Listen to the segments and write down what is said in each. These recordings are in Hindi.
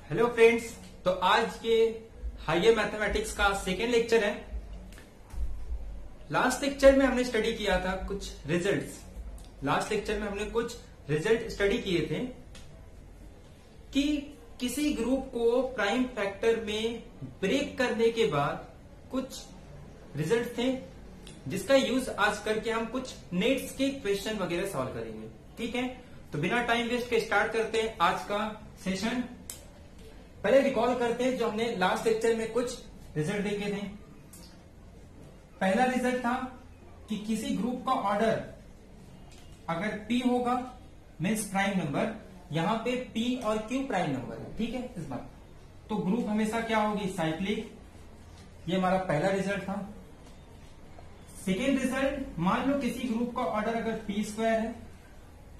Hello friends. तो आज के हायर मैथमेटिक्स का सेकेंड लेक्चर है। लास्ट लेक्चर में हमने स्टडी किया था कुछ रिजल्ट्स। लास्ट लेक्चर में हमने कुछ रिजल्ट स्टडी किए थे कि किसी ग्रुप को प्राइम फैक्टर में ब्रेक करने के बाद कुछ रिजल्ट थे जिसका यूज आज करके हम कुछ नेट्स के क्वेश्चन वगैरह सॉल्व करेंगे। ठीक है, तो बिना टाइम वेस्ट के स्टार्ट करते हैं आज का सेशन। पहले रिकॉल करते हैं जो हमने लास्ट लेक्चर में कुछ रिजल्ट देखे थे। पहला रिजल्ट था कि किसी ग्रुप का ऑर्डर अगर P होगा मीन्स प्राइम नंबर, यहां पे P और Q प्राइम नंबर है। ठीक है, इस बात तो ग्रुप हमेशा क्या होगी, साइक्लिक। ये हमारा पहला रिजल्ट था। सेकेंड रिजल्ट, मान लो किसी ग्रुप का ऑर्डर अगर P स्क्वायर है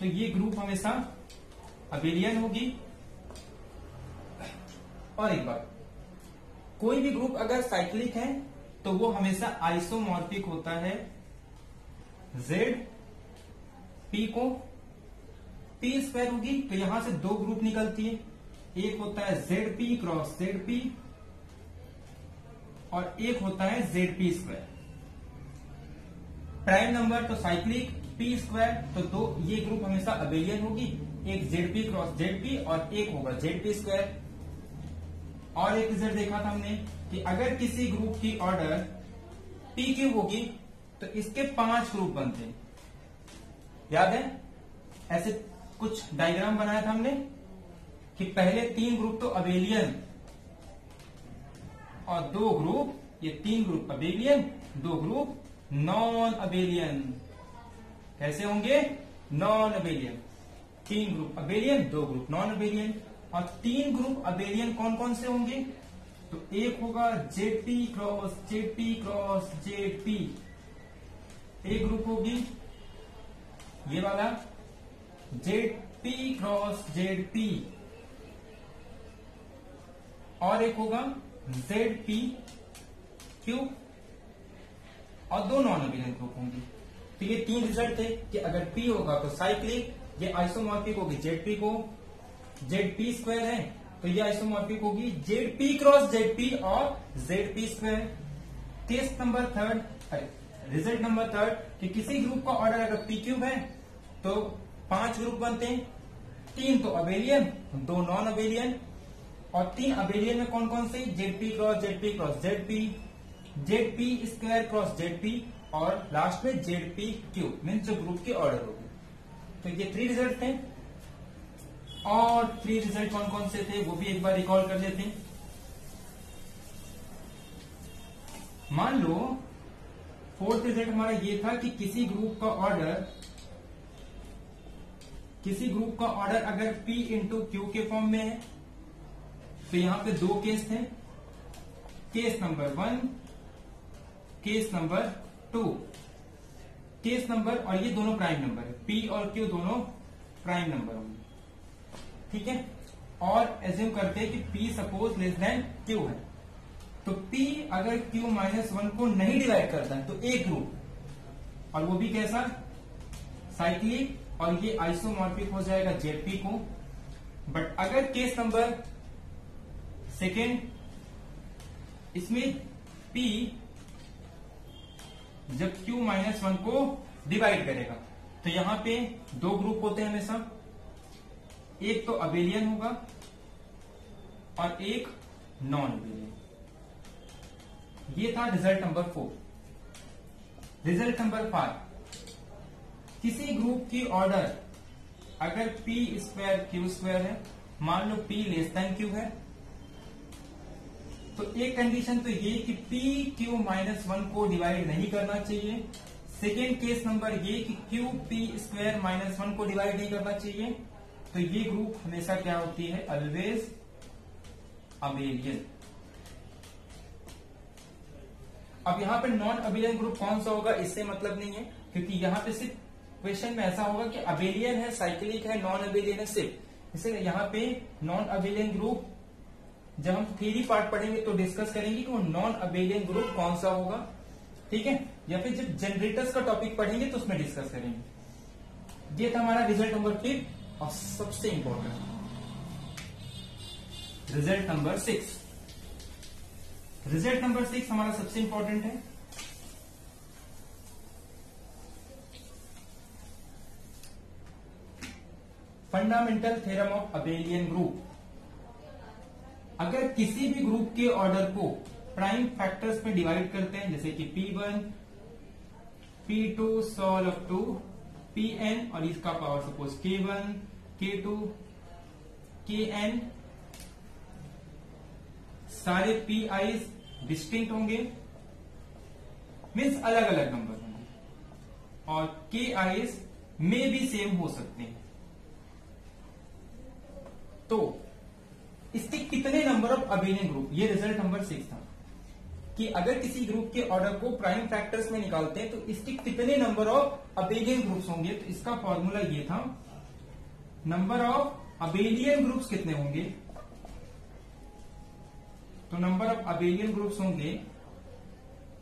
तो ये ग्रुप हमेशा अबेलियन होगी। और एक बात, कोई भी ग्रुप अगर साइक्लिक है तो वो हमेशा आइसोमॉर्फिक होता है। जेड पी को पी स्क्वायर होगी तो यहां से दो ग्रुप निकलती है, एक होता है Z p cross Z p और एक होता है Z p square. Prime number तो साइक्लिक, पी स्क्वायर तो दो, ये ग्रुप हमेशा अबेलियन होगी, एक Z p cross Z p और एक होगा जेड पी स्क्वायर। और एक रिजल्ट देखा था हमने कि अगर किसी ग्रुप की ऑर्डर पी क्यूब होगी तो इसके 5 ग्रुप बनते हैं। याद है, ऐसे कुछ डायग्राम बनाया था हमने कि पहले 3 ग्रुप तो अबेलियन और 2 ग्रुप, ये 3 group abelian, 2 group non abelian. कैसे होंगे, non abelian. 3 group abelian, 2 group non abelian. और 3 ग्रुप अबेलियन कौन कौन से होंगे, तो एक होगा Z p cross Z p cross Z P, एक ग्रुप होगी ये वाला Z p cross Z p, और एक होगा जेड पी क्यूब, और 2 नॉन अबेलियन ग्रुप होंगे। तो ये 3 रिजल्ट थे कि अगर पी होगा तो साइक्लिक, ये आइसोमॉर्फिक होगी जेड पी को, जेड पी स्क्वायर है तो ये आइसोमॉर्फिक होगी Z p cross Z p और Z p square. Case number third, result number third कि किसी ग्रुप का ऑर्डर अगर पी क्यूब है तो 5 ग्रुप बनते हैं, 3 तो अबेलियन, 2 नॉन अबेलियन। और 3 अबेलियन में कौन कौन से, Z p cross Z p cross Z p square cross Z p और लास्ट में जेड पी क्यूब मीन्स जो ग्रुप के ऑर्डर होगी। तो ये 3 रिजल्ट थे। और 3 रिजल्ट कौन कौन से थे वो भी एक बार रिकॉल कर लेते हैं। मान लो फोर्थ रिजल्ट हमारा ये था कि किसी ग्रुप का ऑर्डर अगर P इंटू क्यू के फॉर्म में है तो यहां पे 2 केस थे, case number 1, case number 2। Case number, और ये दोनों प्राइम नंबर है, P और Q दोनों प्राइम नंबर होंगे। ठीक है, और एज्यूम करते हैं कि P suppose less than Q है तो P अगर Q माइनस 1 को नहीं डिवाइड करता है तो एक ग्रुप, और वो भी कैसा, साइक्लिक, और ये आइसोमॉर्फिक हो जाएगा जेड को। बट अगर केस नंबर सेकेंड, इसमें P जब Q माइनस 1 को डिवाइड करेगा तो यहां पे 2 ग्रुप होते हैं हमेशा, एक तो अबेलियन होगा और एक नॉन अबेलियन। ये था रिजल्ट नंबर 4। रिजल्ट नंबर 5, किसी ग्रुप की ऑर्डर अगर P स्क्वायर Q स्क्वायर है, मान लो P लेस देन Q है, तो एक कंडीशन तो ये कि P Q माइनस 1 को डिवाइड नहीं करना चाहिए। सेकेंड केस नंबर ये कि Q P स्क्वायर माइनस 1 को डिवाइड नहीं करना चाहिए। तो ये ग्रुप हमेशा क्या होती है, ऑलवेज अबेलियन। अब यहां पे नॉन अबेलियन ग्रुप कौन सा होगा इससे मतलब नहीं है, क्योंकि यहां पे सिर्फ क्वेश्चन में ऐसा होगा कि अबेलियन है, साइक्लिक है, नॉन अबेलियन है सिर्फ, इसलिए यहां पे नॉन अबेलियन ग्रुप जब हम थ्योरी पार्ट पढ़ेंगे तो डिस्कस करेंगे कि वो नॉन अबेलियन ग्रुप कौन सा होगा। ठीक है, या फिर जब जनरेटर्स का टॉपिक पढ़ेंगे तो उसमें डिस्कस करेंगे। ये था हमारा रिजल्ट नंबर 5 और सबसे important result number 6। Result number 6 हमारा सबसे इंपॉर्टेंट है। Fundamental theorem of abelian group. अगर किसी भी ग्रुप के ऑर्डर को प्राइम फैक्टर्स में डिवाइड करते हैं, जैसे कि P1, P2 solve up to Pn और इसका power suppose K1, K2, Kn, सारे Pi's डिस्टिंक्ट होंगे, मीन्स अलग अलग नंबर होंगे, और Ki's में भी सेम हो सकते हैं। तो इसके कितने नंबर ऑफ अबेलियन ग्रुप, ये रिजल्ट नंबर 6 था कि अगर किसी ग्रुप के ऑर्डर को प्राइम फैक्टर्स में निकालते हैं तो इसके कितने नंबर ऑफ अबेलियन ग्रुप्स होंगे। तो इसका फॉर्मूला ये था, नंबर ऑफ अबेलियन ग्रुप्स कितने होंगे, तो नंबर ऑफ अबेलियन ग्रुप्स होंगे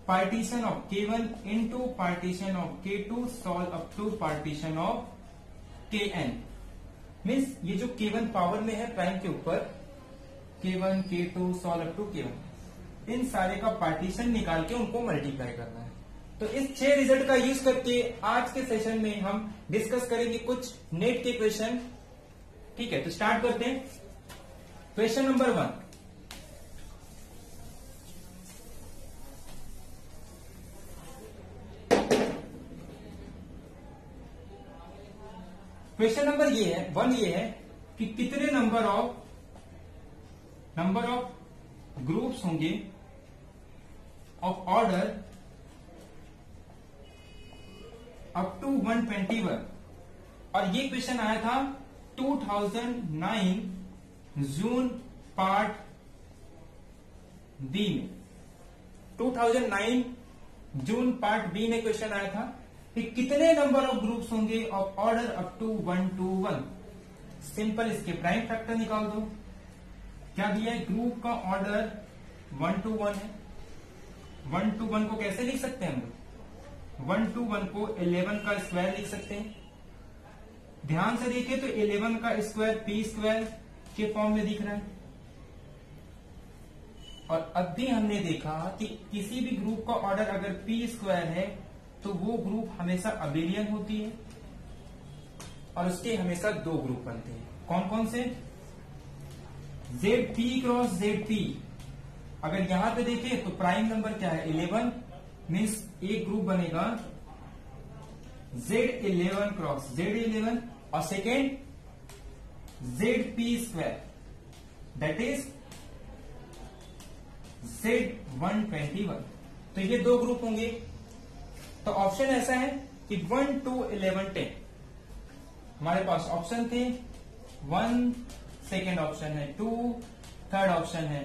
partition of K1 into partition of K2 solve up to partition of Kn। Means ये जो K1 पावर में है प्राइम के ऊपर, K1, K2 solve up to K1, इन सारे का पार्टीशन निकाल के उनको मल्टीप्लाई करना है। तो इस 6 रिजल्ट का यूज करके आज के सेशन में हम डिस्कस करेंगे कुछ नेट के क्वेश्चन। ठीक है, तो स्टार्ट करते हैं। Question number 1, question number one ये है कि कितने नंबर ऑफ ग्रुप्स होंगे ऑफ ऑर्डर अप टू 121। और ये क्वेश्चन आया था 2009 जून पार्ट बी में। 2009 जून पार्ट बी में क्वेश्चन आया था कि कितने नंबर ऑफ ग्रुप्स होंगे of order up to 121। Simple इसके प्राइम फैक्टर निकाल दो। क्या दिया है, ग्रुप का ऑर्डर 121 है। 121 को कैसे लिख सकते हैं हम लोग, 121 को 11 का स्क्वायर लिख सकते हैं। ध्यान से देखिए तो 11 का स्क्वायर पी स्क्वायर के फॉर्म में दिख रहा है। और अब भी हमने देखा कि किसी भी ग्रुप का ऑर्डर अगर पी स्क्वायर है तो वो ग्रुप हमेशा अबेलियन होती है और उसके हमेशा 2 ग्रुप बनते हैं। कौन कौन से, ZP क्रॉस ZP। अगर यहां पे देखें तो प्राइम नंबर क्या है 11, मीन्स एक ग्रुप बनेगा Z11 क्रॉस Z11 और second ZP square, that is Z121। तो ये 2 ग्रुप होंगे। तो ऑप्शन ऐसा है कि 1, 2, 11, 10 हमारे पास ऑप्शन थे। 1 सेकेंड ऑप्शन है 2, थर्ड ऑप्शन है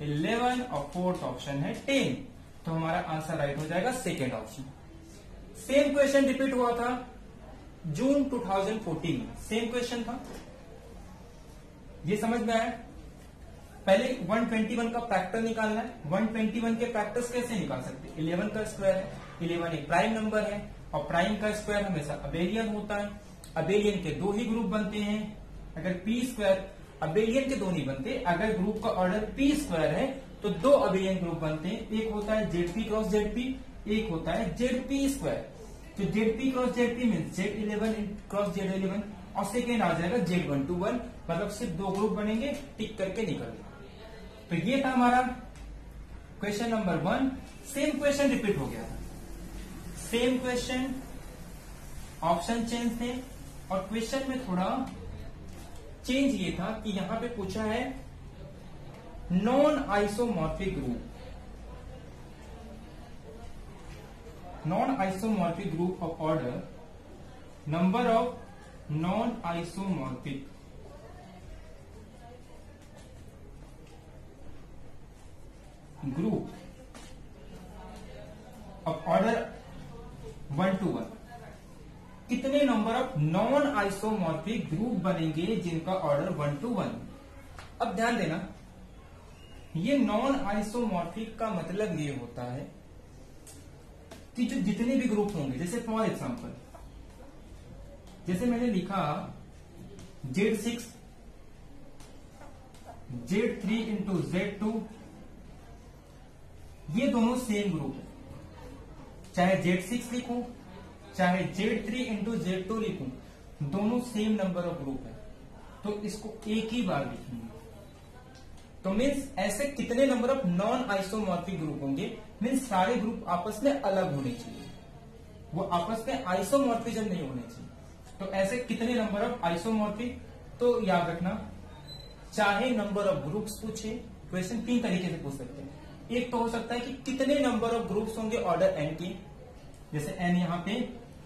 11 और फोर्थ ऑप्शन है 10। तो हमारा आंसर राइट हो जाएगा second option. Same question repeat हुआ था जून 2014 में, सेम क्वेश्चन था। ये समझ में आया। पहले 121 का फैक्टर निकालना है। 121 के फैक्टर्स कैसे निकाल सकते हैं, 11 का स्क्वायर है, 11 एक प्राइम नंबर है और प्राइम का स्क्वायर हमेशा अबेलियन होता है। अबेलियन के 2 ही ग्रुप बनते हैं। अगर पी स्क्वायर, अबेलियन के 2 नहीं बनते, अगर ग्रुप का ऑर्डर पी स्क्वायर है तो 2 अबेलियन ग्रुप बनते हैं। एक होता है ZP क्रॉस ZP, एक होता है ZP स्क्वायर। तो ZP cross ZP mean Z11 cross Z11 और सेकेंड आ जाएगा Z121, मतलब सिर्फ 2 ग्रुप बनेंगे, टिक करके निकल। तो ये था हमारा question number 1। Same question repeat हो गया था, सेम क्वेश्चन, ऑप्शन चेंज थे और क्वेश्चन में थोड़ा चेंज ये था कि यहां पे पूछा है non isomorphic group, non isomorphic group of order, number of non isomorphic group of order 1 to 1। कितने number of non isomorphic group बनेंगे जिनका ऑर्डर 1 to 1। अब ध्यान देना, ये नॉन आइसोमॉर्फिक का मतलब ये होता है कि जो जितने भी ग्रुप होंगे, जैसे फॉर एग्जांपल जैसे मैंने लिखा Z6 Z3 इंटू Z2, ये दोनों सेम ग्रुप है। चाहे Z6 लिखूं चाहे Z3 इंटू Z2 लिखूं, दोनों सेम नंबर ऑफ ग्रुप है, तो इसको एक ही बार लिखेंगे। तो मीन्स ऐसे कितने number of non isomorphic group होंगे, मीन्स सारे ग्रुप आपस में अलग होने चाहिए, वो आपस में आइसोमॉर्फिज्म नहीं होने चाहिए। तो ऐसे कितने नंबर ऑफ आइसोमॉर्फिक, तो याद रखना, चाहे नंबर ऑफ ग्रुप्स पूछे, क्वेश्चन तीन तरीके से पूछ सकते हैं। एक तो हो सकता है कि कितने नंबर ऑफ ग्रुप्स होंगे ऑर्डर एन के, जैसे एन यहाँ पे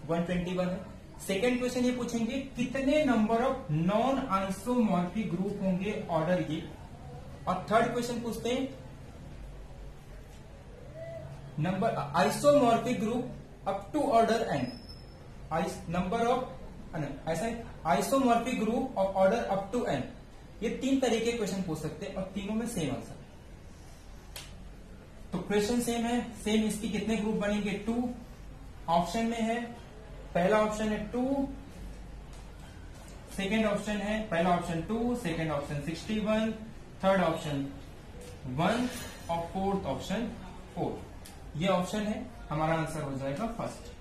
121 है। सेकेंड क्वेश्चन ये पूछेंगे कितने number of non isomorphic group होंगे ऑर्डर ये। और थर्ड क्वेश्चन पूछते हैं number isomorphic group up to order n, number of ऐसा isomorphic group of order up to n. ये तीन तरीके क्वेश्चन पूछ सकते हैं और तीनों में सेम आंसर। तो क्वेश्चन सेम है, सेम इसकी कितने ग्रुप बनेंगे, 2 ऑप्शन में है। पहला ऑप्शन है 2, सेकेंड ऑप्शन है, पहला option 2, second option 61, third option 1 और फोर्थ ऑप्शन 4। ये ऑप्शन है, हमारा आंसर हो जाएगा फर्स्ट।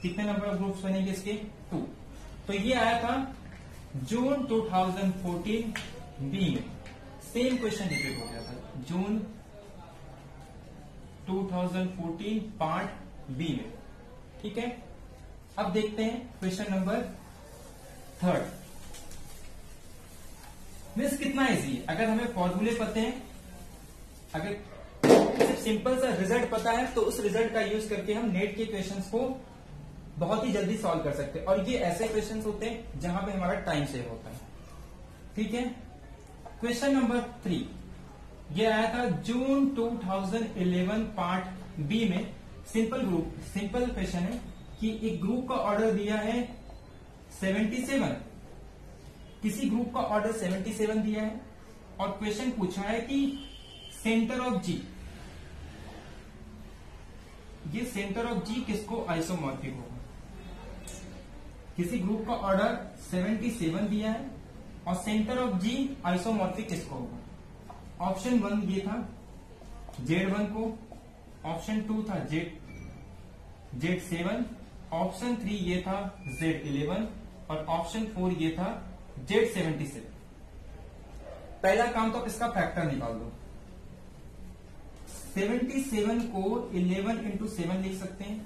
कितने नंबर ऑफ ग्रुप्स बनेंगे इसके, 2। तो ये आया था जून 2014 बी में, सेम क्वेश्चन रिपीट हो गया था जून 2014 पार्ट बी में। ठीक है, अब देखते हैं क्वेश्चन नंबर 3। मीन्स कितना इजी है, अगर हमें फॉर्मूले पते हैं, अगर सिर्फ सिंपल सा रिजल्ट पता है तो उस रिजल्ट का यूज करके हम नेट के क्वेश्चंस को बहुत ही जल्दी सॉल्व कर सकते हैं। और ये ऐसे क्वेश्चंस होते हैं जहां पे हमारा टाइम सेव होता है। ठीक है, क्वेश्चन नंबर 3 ये आया था जून 2011 पार्ट बी में। सिंपल क्वेश्चन है कि एक ग्रुप का ऑर्डर दिया है 77, किसी ग्रुप का ऑर्डर 77 दिया है और क्वेश्चन पूछा है कि सेंटर ऑफ जी, ये सेंटर ऑफ जी किसको आइसोमॉर्फिक होगा। किसी ग्रुप का ऑर्डर 77 दिया है और सेंटर ऑफ जी आइसोमॉर्फिक किसको होगा। ऑप्शन 1 ये था Z1 को, ऑप्शन 2 था Z7, ऑप्शन 3 ये था Z11 और ऑप्शन 4 ये था Z77। पहला काम तो इसका फैक्टर निकाल दो। 77 को 11 इंटू 7 लिख सकते हैं,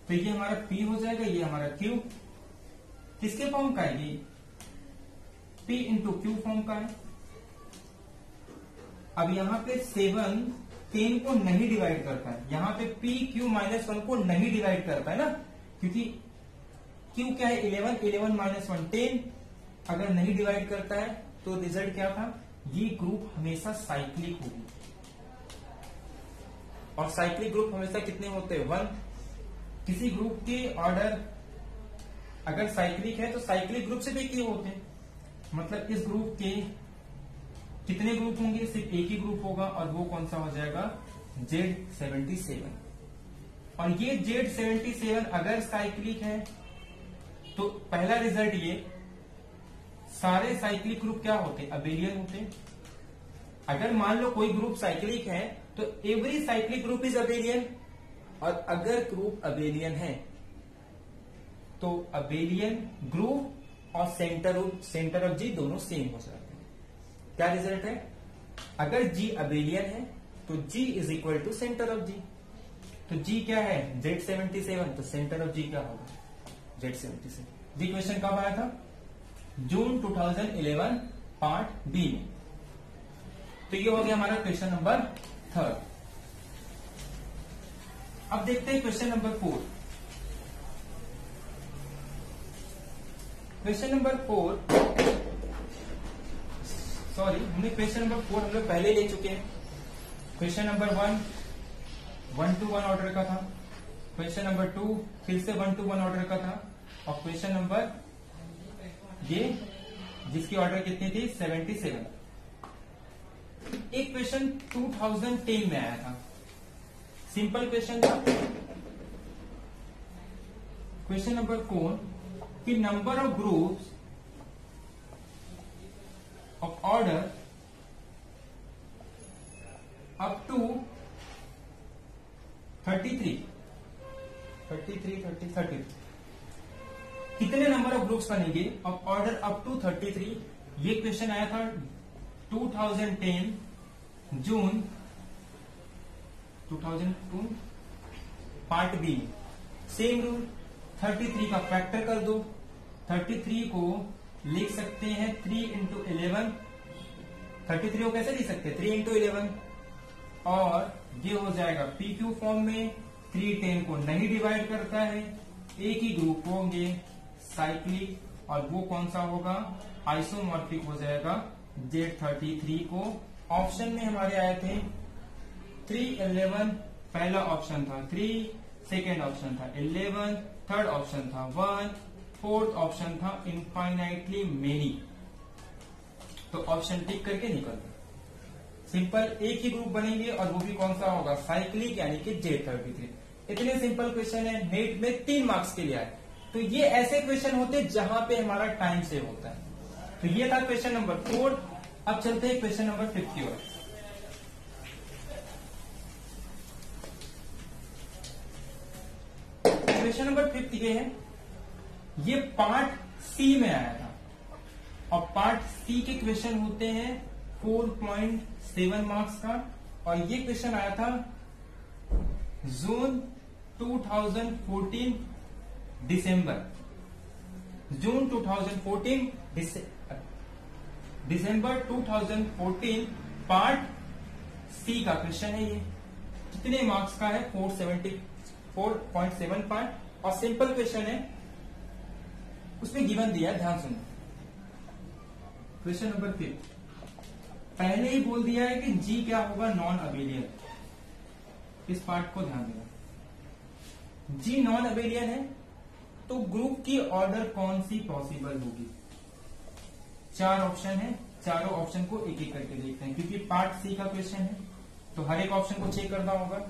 तो ये हमारा P हो जाएगा, ये हमारा Q। किसके फॉर्म का है ये, P इंटू Q फॉर्म का है। अब यहां पे 7 10 को नहीं डिवाइड करता है, यहां पे P Q -1 को नहीं डिवाइड करता है ना, क्योंकि Q क्या है 11, 11 - 1 10। अगर नहीं डिवाइड करता है तो रिजल्ट क्या था, ये ग्रुप हमेशा साइक्लिक होगी। और साइक्लिक ग्रुप हमेशा कितने होते हैं, 1। किसी ग्रुप के ऑर्डर अगर साइक्लिक है तो साइक्लिक ग्रुप सिर्फ एक ही होते हैं, मतलब इस ग्रुप के कितने ग्रुप होंगे, सिर्फ एक ही ग्रुप होगा और वो कौन सा हो जाएगा, Z77। और ये Z77 अगर साइक्लिक है तो पहला रिजल्ट ये, सारे साइक्लिक ग्रुप क्या होते हैं, अबेलियन होते हैं। अगर मान लो कोई ग्रुप साइक्लिक है तो every cyclic group is abelian, और अगर ग्रुप अबेलियन है तो अबेलियन ग्रुप और सेंटर ऑफ जी दोनों सेम हो जाते हैं। क्या रिजल्ट है, अगर जी अबेलियन है तो G is equal to center of G. तो जी क्या है, Z77, तो सेंटर ऑफ जी क्या होगा, Z77। जी क्वेश्चन कब आया था, जून 2011 पार्ट बी में। तो ये हो गया हमारा क्वेश्चन नंबर 3। अब देखते हैं question number 4। Question number 4, sorry हमने क्वेश्चन नंबर 4 हम लोग पहले ले चुके हैं। क्वेश्चन नंबर 1 to 1 ऑर्डर का था, क्वेश्चन नंबर 2 फिर से 1 to 1 ऑर्डर का था, और क्वेश्चन नंबर ये जिसकी ऑर्डर कितनी थी, 77। एक क्वेश्चन 2010 में आया था, सिंपल क्वेश्चन था। क्वेश्चन नंबर कौन कि number of groups of order 30 कितने नंबर ऑफ ग्रुप्स बनेंगे ऑफ ऑर्डर अप टू 33? ये क्वेश्चन आया था 2010 जून 2002 पार्ट बी। सेम रूल 33 का फैक्टर कर दो, 33 को लिख सकते हैं 3 इंटू 11। 33 को कैसे लिख सकते हैं 3 इंटू 11, और ये हो जाएगा पी क्यू फॉर्म में। 3 10 को नहीं डिवाइड करता है, एक ही ग्रुप होंगे साइक्लिक, और वो कौन सा होगा आइसोमॉर्फिक हो जाएगा Z33 को। ऑप्शन में हमारे आए थे 3 11 पहला ऑप्शन था, 3 सेकेंड ऑप्शन था, 11 थर्ड ऑप्शन था, 1 फोर्थ ऑप्शन था, इनफाइनाइटली मेनी। तो ऑप्शन टिक करके निकल गए। सिंपल एक ही ग्रुप बनेंगे और वो भी कौन सा होगा साइक्लिक यानी कि Z33। इतने सिंपल क्वेश्चन है, नेट में 3 मार्क्स के लिए आए। तो ये ऐसे क्वेश्चन होते हैं जहां पे हमारा टाइम सेव होता है। तो ये था क्वेश्चन नंबर 4। अब चलते हैं क्वेश्चन नंबर 5 की ओर। क्वेश्चन नंबर 5 ये है, ये पार्ट सी में आया था, और पार्ट सी के क्वेश्चन होते हैं 4.7 मार्क्स का, और ये क्वेश्चन आया था जून 2014 दिसंबर, जून 2014 दिसंबर 2014 पार्ट सी का क्वेश्चन है। ये कितने मार्क्स का है 4.75, और सिंपल क्वेश्चन है, उसमें गिवन दिया है, ध्यान सुनो। क्वेश्चन नंबर 5 पहले ही बोल दिया है कि जी क्या होगा नॉन अबेलियन। इस पार्ट को ध्यान देना, जी नॉन अबेलियन है तो ग्रुप की ऑर्डर कौन सी पॉसिबल होगी। 4 ऑप्शन है, चारों ऑप्शन को एक एक करके देखते हैं, क्योंकि पार्ट सी का क्वेश्चन है तो हर एक ऑप्शन को चेक करना होगा।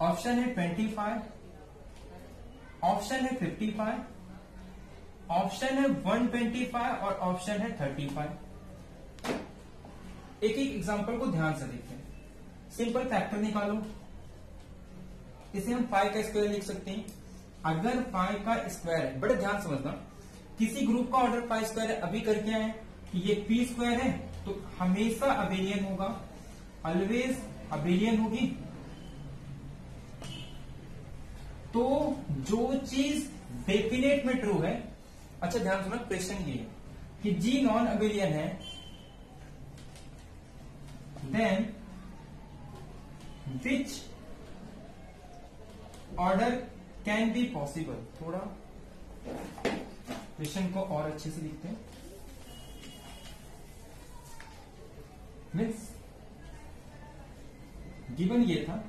ऑप्शन है 25, ऑप्शन है 55, ऑप्शन है 125 और ऑप्शन है 35। एक एक एग्जांपल को ध्यान से देखते हैं। सिंपल फैक्टर निकालो, इसे हम 5 का स्क्वायर लिख सकते हैं। अगर 5 का स्क्वायर है, बड़े ध्यान समझना, किसी ग्रुप का ऑर्डर 5 स्क्वायर है, अभी करके आए कि ये पी स्क्वायर है तो हमेशा अबेलियन होगा, ऑलवेज अबेलियन होगी। तो जो चीज डेफिनेट में ट्रू है, अच्छा ध्यान सुनो, क्वेश्चन ये है कि जी नॉन अबेलियन है, then which order can be possible. थोड़ा क्वेश्चन को और अच्छे से लिखते हैं। मीन्स गिवन ये था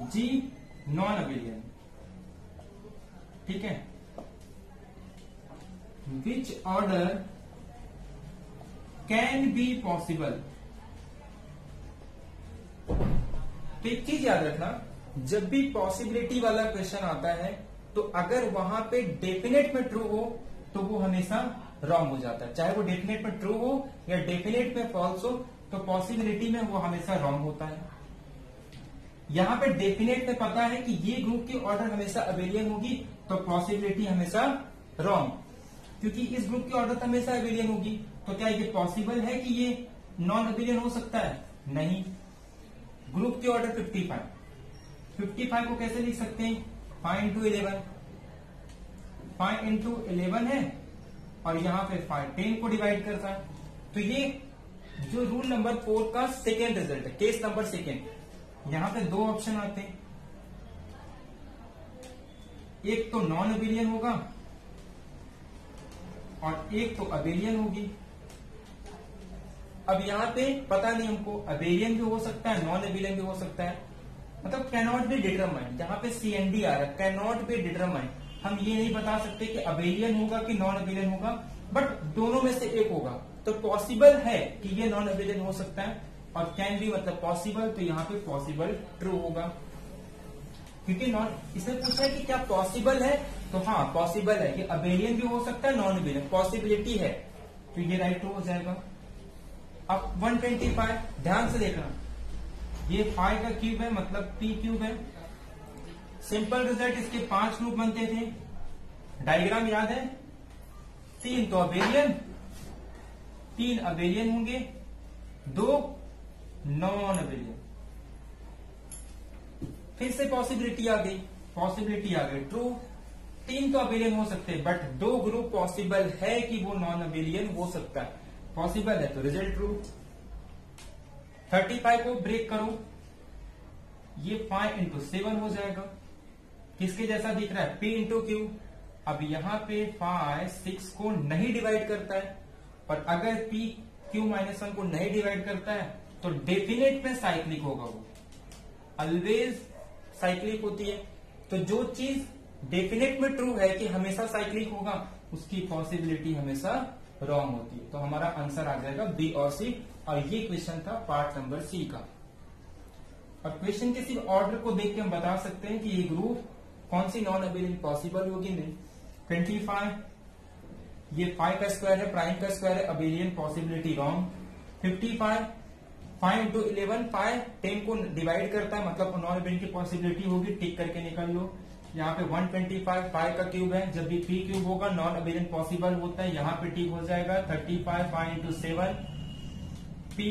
जी नॉन अबेलियन, ठीक है, विच ऑर्डर कैन बी पॉसिबल। तो एक चीज याद रखना, जब भी पॉसिबिलिटी वाला क्वेश्चन आता है तो अगर वहां पे डेफिनेट में ट्रू हो तो वो हमेशा रॉन्ग हो जाता है, चाहे वो डेफिनेट में ट्रू हो या डेफिनेट में फॉल्स हो, तो पॉसिबिलिटी में वो हमेशा रॉन्ग होता है। यहां पे डेफिनेट में पता है कि ये ग्रुप की ऑर्डर हमेशा अबेलियन होगी, तो पॉसिबिलिटी हमेशा रॉन्ग, क्योंकि इस ग्रुप की ऑर्डर हमेशा अबेलियन होगी। तो क्या ये पॉसिबल है कि ये नॉन अबेलियन हो सकता है? नहीं। ग्रुप की ऑर्डर 55 को कैसे लिख सकते हैं 5 इंटू 11, 5 इंटू 11 है, और यहां पे 5 10 को डिवाइड करता है। तो ये जो रूल नंबर 4 का सेकेंड रिजल्ट है, केस नंबर सेकेंड। यहां पे 2 ऑप्शन आते हैं, एक तो नॉन अबेलियन होगा और एक तो अबेलियन होगी। अब यहां पे पता नहीं हमको, अबेलियन भी हो सकता है, नॉन अबेलियन भी हो सकता है, मतलब कैनॉट बी डिटरमाइंड। जहां पे CND आ रहा है, कैनॉट बी डिटरमाइंड, हम ये नहीं बता सकते कि अबेलियन होगा कि नॉन अबेलियन होगा, बट दोनों में से एक होगा। तो पॉसिबल है कि ये नॉन अबेलियन हो सकता है, और कैन बी मतलब पॉसिबल, तो यहाँ पे पॉसिबल ट्रू होगा, क्योंकि नॉन, इसने पूछा है कि क्या पॉसिबल है, तो हाँ पॉसिबल है, ये अबेलियन भी हो सकता है, नॉन अबेलियन, पॉसिबिलिटी है, तो ये राइट ट्रू हो जाएगा। अब 125 ध्यान से देखना, ये 5 का क्यूब है मतलब P क्यूब है, सिंपल रिजल्ट इसके 5 ग्रुप बनते थे। डायग्राम याद है, 3 तो अबेलियन, 3 अबेलियन होंगे, 2 नॉन अबेलियन। फिर से पॉसिबिलिटी आ गई ट्रू। 3 तो अबेलियन हो सकते हैं, बट 2 ग्रुप पॉसिबल है कि वो नॉन अबेलियन हो सकता है, पॉसिबल है तो रिजल्ट ट्रू। 35 को ब्रेक करो, ये 5 इंटू 7 हो जाएगा। किसके जैसा दिख रहा है? P into Q. अब यहां पे 5 6 को नहीं डिवाइड करता है, और अगर P Q-1 को नहीं डिवाइड करता है तो डेफिनेट में साइक्लिक होगा, वो ऑलवेज साइक्लिक होती है। तो जो चीज डेफिनेट में ट्रू है कि हमेशा साइक्लिक होगा, उसकी पॉसिबिलिटी हमेशा रॉन्ग होती है। तो हमारा आंसर आ जाएगा बी और सी, और ये क्वेश्चन था पार्ट नंबर सी का। और क्वेश्चन के सिर्फ ऑर्डर को देख के हम बता सकते हैं कि ये ग्रुप कौन सी नॉन अबेलियन पॉसिबल होगी, नहीं। 25 ये 5 का स्क्वायर है, प्राइम का स्क्वायर है, अबेलियन पॉसिबिलिटी रॉन्ग। 55 5 इंटू 11 5 10 को डिवाइड करता है, मतलब नॉन अबेलियन की पॉसिबिलिटी होगी, टिक करके निकल लो। यहाँ पे 125 5 का क्यूब है, जब भी पी क्यूब होगा नॉन अबेलियन पॉसिबल होता है, यहाँ पे टिक हो जाएगा। 35 5 इंटू 7 पी,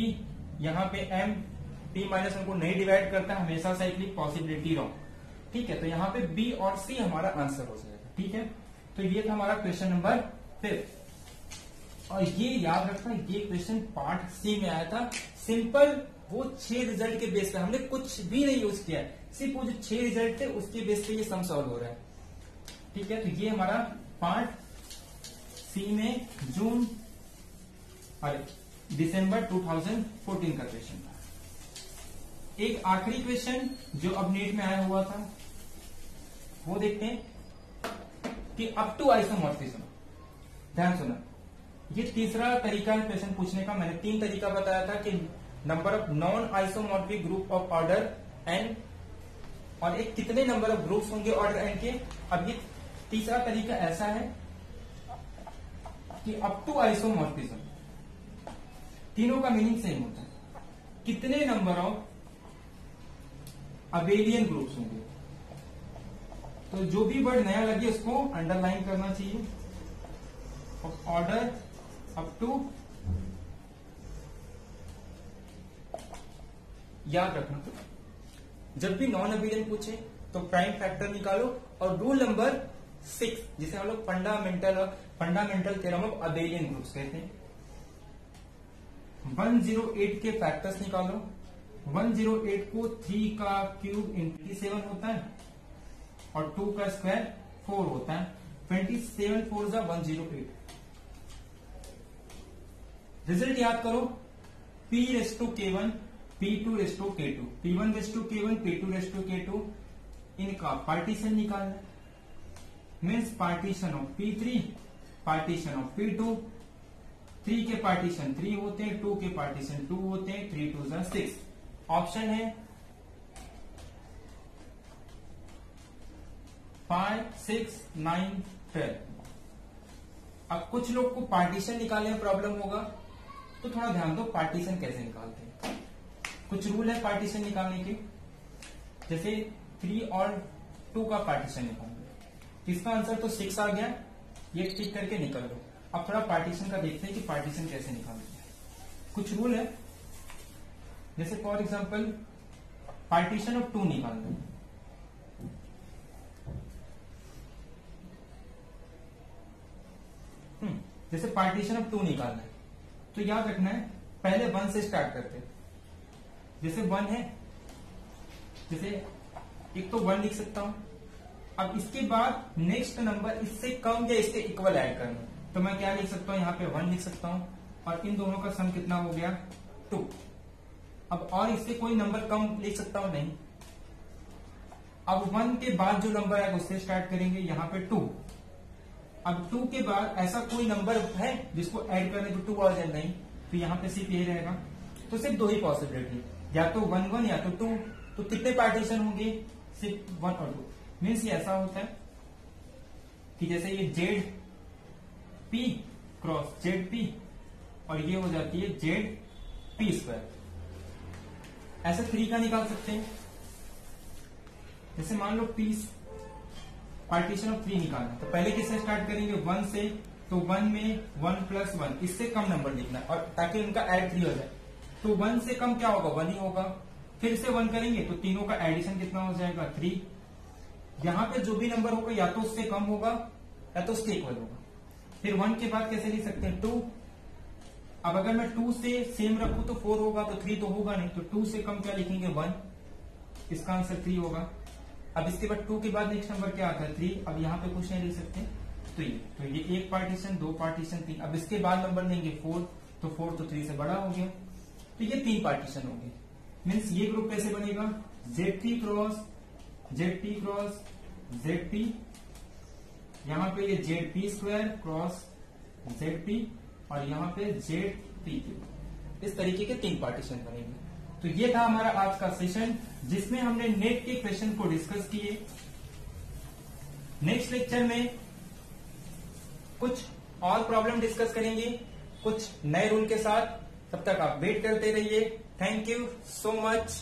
यहाँ पे एम P-1 को नहीं डिवाइड करता, हमेशा साइक्लिक, पॉसिबिलिटी रॉन्ग। ठीक है, तो यहाँ पे बी और सी हमारा आंसर हो जाएगा। ठीक है, तो ये था हमारा क्वेश्चन नंबर 5। और ये याद रखना, ये क्वेश्चन पार्ट सी में आया था। सिंपल वो 6 रिजल्ट के बेस पे, हमने कुछ भी नहीं यूज किया है, सिर्फ वो जो 6 रिजल्ट थे उसके बेस पे ये सम सॉल्व हो रहा है। ठीक है, तो ये हमारा पार्ट सी में जून और दिसंबर 2014 का क्वेश्चन था। एक आखिरी क्वेश्चन जो अब नीट में आया हुआ था, वो देखते हैं कि अप टू आइसोमॉर्फिज्म। ध्यान सुना, ये तीसरा तरीका है क्वेश्चन पूछने का। मैंने 3 तरीका बताया था कि number of non isomorphic group of order N, और एक कितने नंबर ऑफ ग्रुप्स होंगे ऑर्डर एन के। अब ये तीसरा तरीका ऐसा है कि अप टू आइसोमॉर्फिज्म, तीनों का मीनिंग सेम होता है, कितने नंबर ऑफ अबेलियन ग्रुप्स होंगे। तो जो भी वर्ड नया लगे उसको अंडरलाइन करना चाहिए। ऑर्डर अप टू, याद रखना, जब भी नॉन अबेलियन पूछे तो प्राइम फैक्टर निकालो, और रूल नंबर 6 जिसे हम लोग fundamental theorem of abelian groups कहते हैं। 108 के फैक्टर्स निकालो। 108 को 3 का क्यूब इंटू 7 होता है, और 2 का स्क्वायर 4 होता है। 27 4 जा 108। रिजल्ट याद करो, P⁻k1 P2⁻k2 P1⁻k1 P2⁻k2, इनका पार्टीशन निकालना है। Means partition of P3, partition of P2। 3 के पार्टीशन 3 होते हैं, 2 के पार्टीशन 2 होते हैं, 3 2 जा 6। ऑप्शन है 5 6 9 12। अब कुछ लोग को पार्टीशन निकालने में प्रॉब्लम होगा, तो थोड़ा ध्यान दो पार्टीशन कैसे निकालते हैं। कुछ रूल है पार्टीशन निकालने के, जैसे 3 और 2 का पार्टीशन निकालना। इसका आंसर तो 6 आ गया, ये टिक करके निकल लो। अब थोड़ा पार्टीशन का देखते हैं कि पार्टीशन कैसे निकालते हैं। कुछ रूल है, जैसे फॉर एग्जांपल पार्टीशन ऑफ 2 निकालना। जैसे पार्टीशन ऑफ 2 निकालना है, तो याद रखना है पहले 1 से स्टार्ट करते हैं। जैसे 1 है, जैसे एक तो 1 लिख सकता हूं। अब इसके बाद नेक्स्ट नंबर इससे कम या इसके इक्वल ऐड करना, तो मैं क्या लिख सकता हूं, यहाँ पे 1 लिख सकता हूं, और इन दोनों का सम कितना हो गया 2। अब और इससे कोई नंबर कम लिख सकता हूं, नहीं। अब 1 के बाद जो नंबर आएगा उससे स्टार्ट करेंगे, यहाँ पे 2। अब 2 के बाद ऐसा कोई नंबर है जिसको ऐड करने पे 2 आ जाए, नहीं, तो यहाँ पे सिर्फ ये रहेगा। तो सिर्फ 2 ही पॉसिबिलिटी, या तो 1 1 या तो 2। तो कितने पार्टीशन होंगे, सिर्फ 1 और 2। मीन्स ये ऐसा होता है कि जैसे ये Z p cross Z p, और ये हो जाती है जेड पी स्क्वायर। ऐसे 3 का निकाल सकते हैं। जैसे मान लो पीस पार्टीशन ऑफ 3 निकालना, तो पहले किससे स्टार्ट करेंगे 1 से, तो 1 में 1 + 1 इससे कम नंबर लिखना है, और ताकि उनका ऐड 3 हो जाए। तो 1 से कम क्या होगा 1 ही होगा, फिर से 1 करेंगे तो तीनों का एडिशन कितना हो जाएगा 3। यहाँ पे जो भी नंबर होगा या तो उससे कम होगा या तो उसके इक्वल होगा। फिर 1 के बाद कैसे लिख सकते हैं 2। अब अगर मैं 2 से सेम रखूं तो 4 होगा, तो 3 तो होगा नहीं, तो 2 से कम क्या लिखेंगे 1, इसका आंसर 3 होगा। अब इसके बाद 2 के बाद नेक्स्ट नंबर क्या आता है 3। अब यहाँ पे कुछ नहीं लिख सकते, तो ये 1 पार्टीशन 2 पार्टीशन 3। अब इसके बाद नंबर लेंगे 4, तो 4 तो 3 से बड़ा हो गया, तो ये 3 पार्टीशन हो गए। मीन्स ये ग्रुप कैसे बनेगा Z3 cross ZP cross ZP, यहाँ पे ये ZP² क्रॉस ZP, और यहाँ पे ZP, इस तरीके के 3 पार्टीशन बनेंगे। तो ये था हमारा आज का सेशन जिसमें हमने नेट के क्वेश्चन को डिस्कस किए। नेक्स्ट लेक्चर में कुछ और प्रॉब्लम डिस्कस करेंगे कुछ नए रूल के साथ। तब तक आप वेट करते रहिए। Thank you so much.